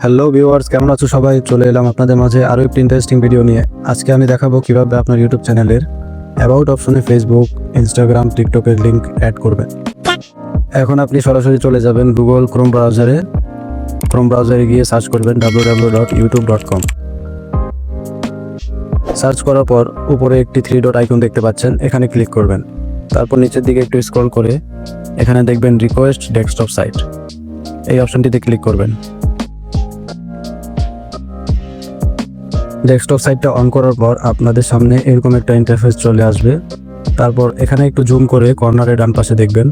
Hello viewers, কেমন আছো সবাই? চলে এলাম আপনাদের মাঝে আরও একটি ইন্টারেস্টিং ভিডিও নিয়ে। আজকে আমি দেখাবো কিভাবে আপনার ইউটিউব চ্যানেলের অ্যাবাউট অপশনে ফেসবুক, ইনস্টাগ্রাম, টিকটকের লিঙ্ক অ্যাড করবেন। এখন আপনি সরাসরি চলে যাবেন গুগল ক্রোম ব্রাউজারে গিয়ে সার্চ করবেন www.youtube.com। সার্চ করার পর উপরে একটি 3 ডট আইকন দেখতে পাচ্ছেন, এখানে ক্লিক করবেন। তারপর নিচের দিকে একটু স্ক্রল করে এখানে দেখবেন রিকোয়েস্ট ডেস্কটপ সাইট, এই অপশনটিতে ক্লিক করবেন। ডেস্কটপ সাইটটা অন করার পর আপনাদের সামনে এরকম একটা ইন্টারফেস চলে আসবে। তারপর এখানে একটু জুম করে কর্নারে ডান পাশে দেখবেন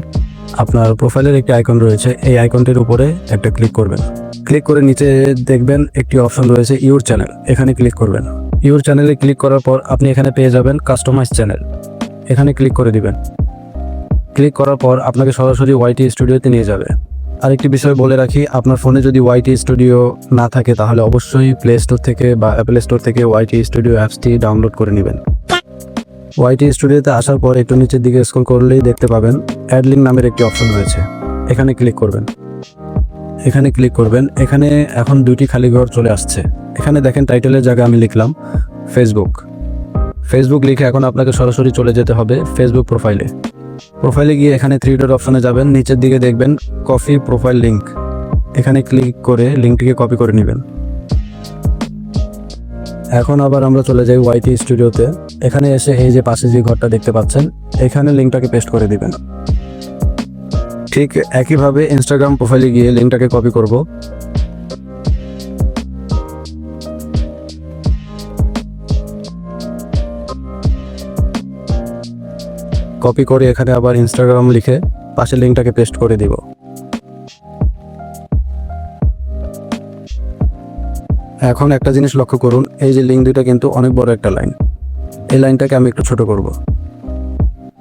আপনার প্রোফাইলের একটি আইকন রয়েছে, এই আইকনটির উপরে একটা ক্লিক করবেন। ক্লিক করে নিচে দেখবেন একটি অপশন রয়েছে ইউর চ্যানেল, এখানে ক্লিক করবেন। ইউর চ্যানেলে ক্লিক করার পর আপনি এখানে পেয়ে যাবেন কাস্টমাইজ চ্যানেল, এখানে ক্লিক করে দিবেন। ক্লিক করার পর আপনাকে সরাসরি ওয়াইটি স্টুডিওতে নিয়ে যাবে। আরেকটি বিষয় বলে রাখি, আপনার ফোনে যদি ওয়াইটি স্টুডিও না থাকে তাহলে অবশ্যই প্লে স্টোর থেকে বা অ্যাপল স্টোর থেকে ওয়াইটি স্টুডিও অ্যাপসটি ডাউনলোড করে নেবেন। ওয়াইটি স্টুডিওতে আসার পর একটু নিচের দিকে স্ক্রল করলেই দেখতে পাবেন অ্যাড লিঙ্ক নামের একটি অপশন রয়েছে, এখানে ক্লিক করবেন। এখানে এখন দুটি খালি ঘর চলে আসছে। এখানে দেখেন টাইটেলের জায়গায় আমি লিখলাম ফেসবুক লিখে এখন আপনাকে সরাসরি চলে যেতে হবে ফেসবুক প্রোফাইলে গিয়ে এখানে 3 ডট অপশনে যাবেন, নিচের দিকে দেখবেন কপি প্রোফাইল লিঙ্ক, এখানে ক্লিক করে লিঙ্কটিকে কপি করে নেবেন। এখন আবার আমরা চলে যাই ওয়াইটি স্টুডিওতে। এখানে এসে এই যে পাশে যে ঘরটা দেখতে পাচ্ছেন, এখানে লিঙ্কটাকে পেস্ট করে দিবেন। ঠিক একইভাবে ইনস্টাগ্রাম প্রোফাইলে গিয়ে লিঙ্কটাকে কপি করব। কপি করে এখানে আবার ইনস্টাগ্রাম লিখে পাশের লিঙ্কটাকে পেস্ট করে দিব। এখন একটা জিনিস লক্ষ্য করুন, এই যে লিঙ্ক দুইটা কিন্তু অনেক বড় একটা লাইন, এই লাইনটাকে আমি একটু ছোট করব।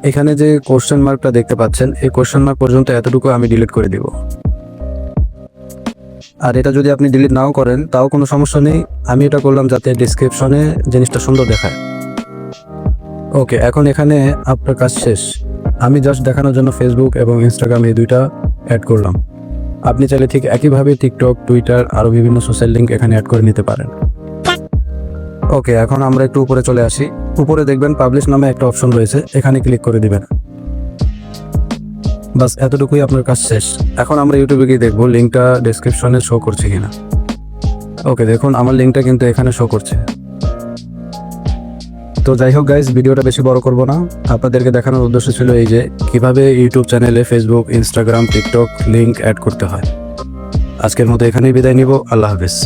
এখানে যে কোশ্চেন মার্কটা দেখতে পাচ্ছেন, এই কোশ্চেন মার্ক পর্যন্ত এতটুকু আমি ডিলিট করে দিব। আর এটা যদি আপনি ডিলিট নাও করেন তাও কোনো সমস্যা নেই, আমি এটা করলাম যাতে ডেসক্রিপশনে জিনিসটা সুন্দর দেখায়। ওকে, এখন এখানে আপনার কাজ শেষ। আমি জাস্ট দেখানোর জন্য ফেসবুক এবং ইনস্টাগ্রাম এই দুইটা অ্যাড করলাম। আপনি চাইলে ঠিক একইভাবে টিকটক, টুইটার আরও বিভিন্ন সোশ্যাল লিঙ্ক এখানে অ্যাড করে নিতে পারেন। ওকে, এখন আমরা একটু উপরে চলে আসি। উপরে দেখবেন পাবলিশ নামে একটা অপশন রয়েছে, এখানে ক্লিক করে দিবেন। বাস এতটুকুই আপনার কাজ শেষ। এখন আমরা ইউটিউবে গিয়ে দেখবো লিঙ্কটা ডেসক্রিপশনে শো করছে কিনা। ওকে, দেখুন আমার লিঙ্কটা কিন্তু এখানে শো করছে। তো যাই হোক গাইজ, ভিডিওটা বেশি বড় করব না, আপনাদেরকে দেখানোর উদ্দেশ্য ছিল এই যে কিভাবে ইউটিউব চ্যানেলে Facebook, Instagram, TikTok link add করতে হয়। আজকের মতো এখানেই বিদায় নিব। আল্লাহ হাফেজ।